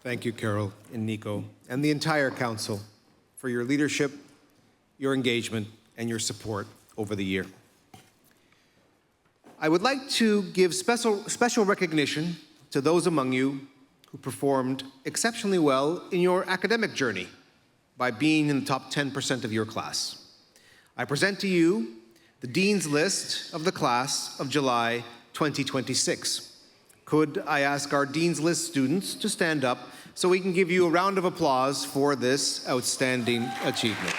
Thank you, Carol and Nico, and the entire council for your leadership, your engagement, and your support over the year. I would like to give special recognition to those among you who performed exceptionally well in your academic journey by being in the top 10% of your class. I present to you the Dean's List of the class of July 2026. Could I ask our Dean's List students to stand up so we can give you a round of applause for this outstanding achievement.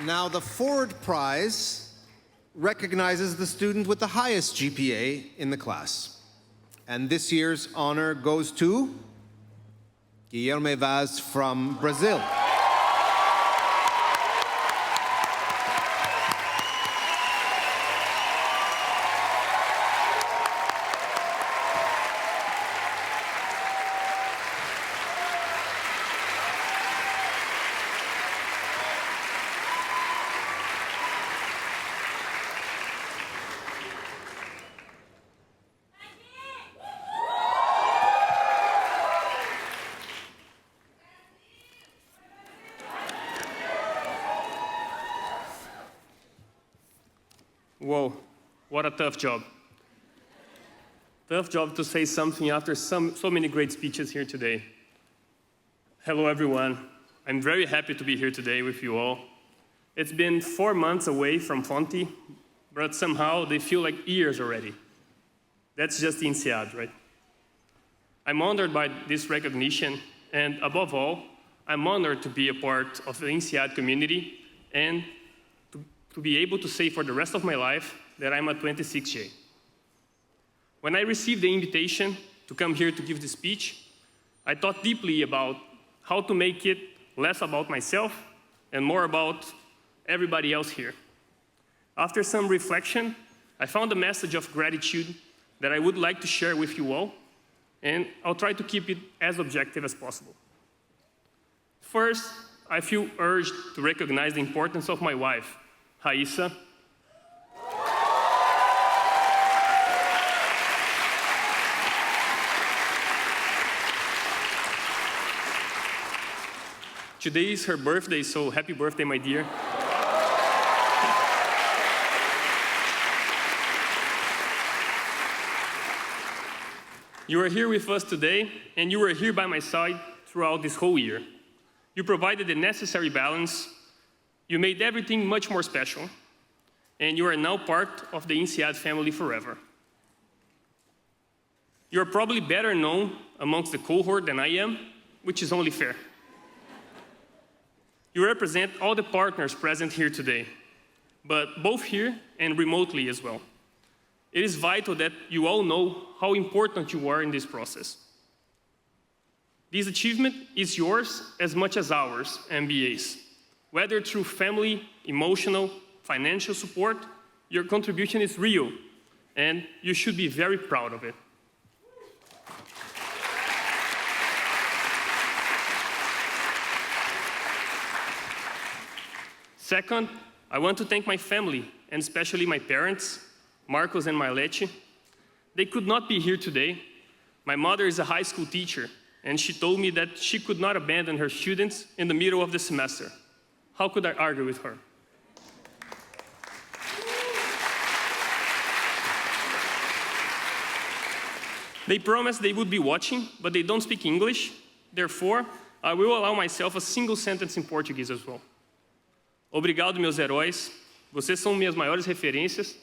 Now, the Ford Prize recognizes the student with the highest GPA in the class. And this year's honor goes to Guilherme Vaz from Brazil. Whoa, what a tough job. Tough job to say something after so many great speeches here today. Hello, everyone. I'm very happy to be here today with you all. It's been 4 months away from Fonte, but somehow they feel like years already. That's just the INSEAD, right? I'm honored by this recognition, and above all, I'm honored to be a part of the INSEAD community and to be able to say for the rest of my life that I'm a 26J. When I received the invitation to come here to give the speech, I thought deeply about how to make it less about myself and more about everybody else here. After some reflection, I found a message of gratitude that I would like to share with you all, and I'll try to keep it as objective as possible. First, I feel urged to recognize the importance of my wife, Raissa. Today is her birthday, so happy birthday, my dear. You are here with us today, and you were here by my side throughout this whole year. You provided the necessary balance. You made everything much more special, and you are now part of the INSEAD family forever. You're probably better known amongst the cohort than I am, which is only fair. You represent all the partners present here today, but both here and remotely as well. It is vital that you all know how important you are in this process. This achievement is yours as much as ours, MBAs. Whether through family, emotional, financial support, your contribution is real, and you should be very proud of it. Second, I want to thank my family, and especially my parents, Marcos and Marlete. They could not be here today. My mother is a high school teacher, and she told me that she could not abandon her students in the middle of the semester. How could I argue with her? They promised they would be watching, but they don't speak English. Therefore, I will allow myself a single sentence in Portuguese as well. Obrigado, meus heróis. Vocês são minhas maiores referências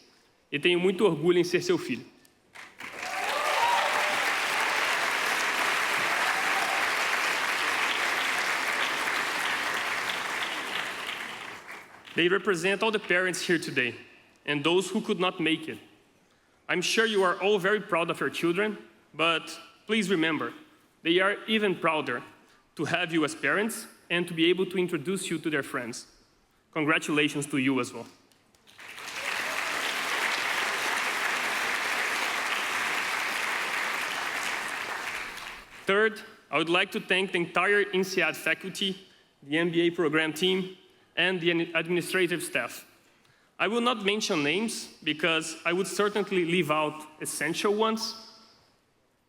e tenho muito orgulho em ser seu filho. They represent all the parents here today and those who could not make it. I'm sure you are all very proud of your children, but please remember, They are even prouder to have you as parents and to be able to introduce you to their friends. Congratulations to you as well. Third, I would like to thank the entire INSEAD faculty, the MBA program team, and the administrative staff. I will not mention names because I would certainly leave out essential ones.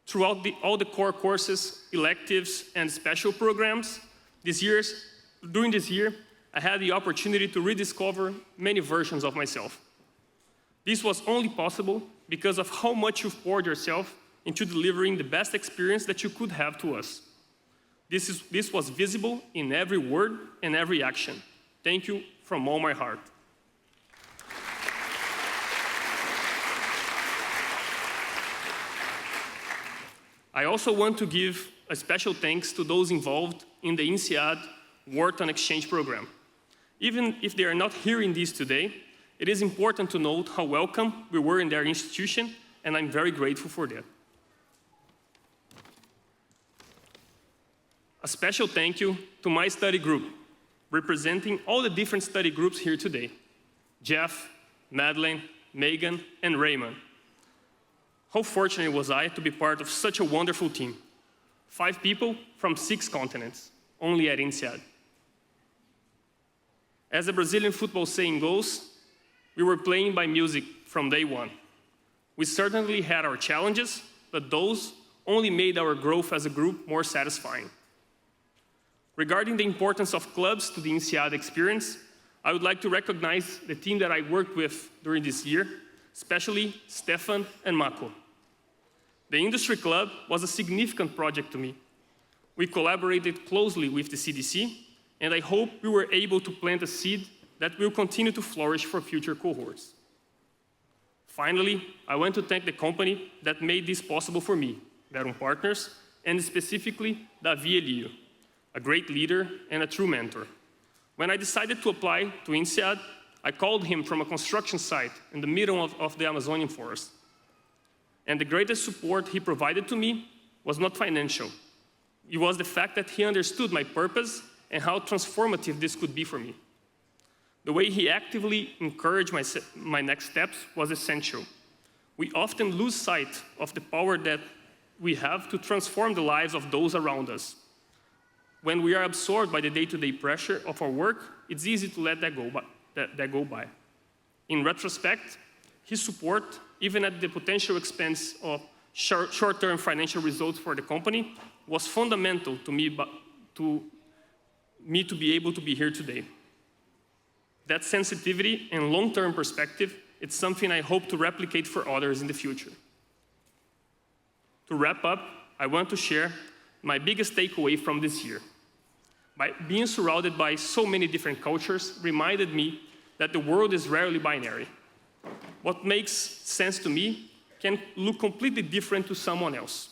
Throughout all the core courses, electives, and special programs, during this year, I had the opportunity to rediscover many versions of myself. This was only possible because of how much you've poured yourself into delivering the best experience that you could have to us. This was visible in every word and every action. Thank you from all my heart. I also want to give a special thanks to those involved in the INSEAD Wharton Exchange program. Even if they are not hearing this today, it is important to note how welcome we were in their institution, and I'm very grateful for that. A special thank you to my study group, representing all the different study groups here today: Jeff, Madeleine, Megan, and Raymond. How fortunate was I to be part of such a wonderful team. 5 people from 6 continents, only at INSEAD. As the Brazilian football saying goes, we were playing by music from day one. We certainly had our challenges, but those only made our growth as a group more satisfying. Regarding the importance of clubs to the INSEAD experience, I would like to recognize the team that I worked with during this year, especially Stefan and Mako. The Industry Club was a significant project to me. We collaborated closely with the CDC, and I hope we were able to plant a seed that will continue to flourish for future cohorts. Finally, I want to thank the company that made this possible for me, Verum Partners, and specifically Davi Elio, a great leader and a true mentor. When I decided to apply to INSEAD, I called him from a construction site in the middle of the Amazonian forest. And the greatest support he provided to me was not financial. It was the fact that he understood my purpose and how transformative this could be for me. The way he actively encouraged my next steps was essential. We often lose sight of the power that we have to transform the lives of those around us. When we are absorbed by the day-to-day pressure of our work, it's easy to let that go by. In retrospect, his support, even at the potential expense of short-term financial results for the company, was fundamental to me to be able to be here today. That sensitivity and long-term perspective, it's something I hope to replicate for others in the future. To wrap up, I want to share my biggest takeaway from this year. By being surrounded by so many different cultures reminded me that the world is rarely binary. What makes sense to me can look completely different to someone else.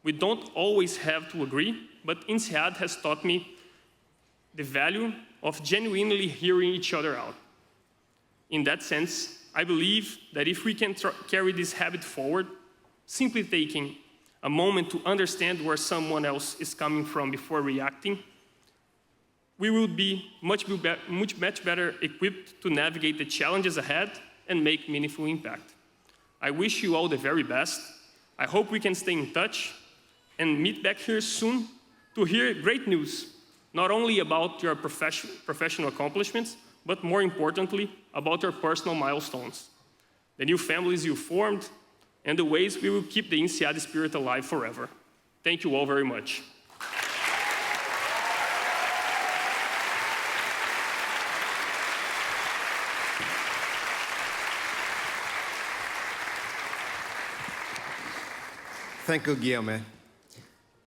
We don't always have to agree, but INSEAD has taught me the value of genuinely hearing each other out. In that sense, I believe that if we can carry this habit forward, simply taking a moment to understand where someone else is coming from before reacting, we will be much better equipped to navigate the challenges ahead and make meaningful impact. I wish you all the very best. I hope we can stay in touch and meet back here soon to hear great news, not only about your professional accomplishments, but more importantly, about your personal milestones, the new families you formed, and the ways we will keep the INSEAD spirit alive forever. Thank you all very much. Thank you, Guilherme.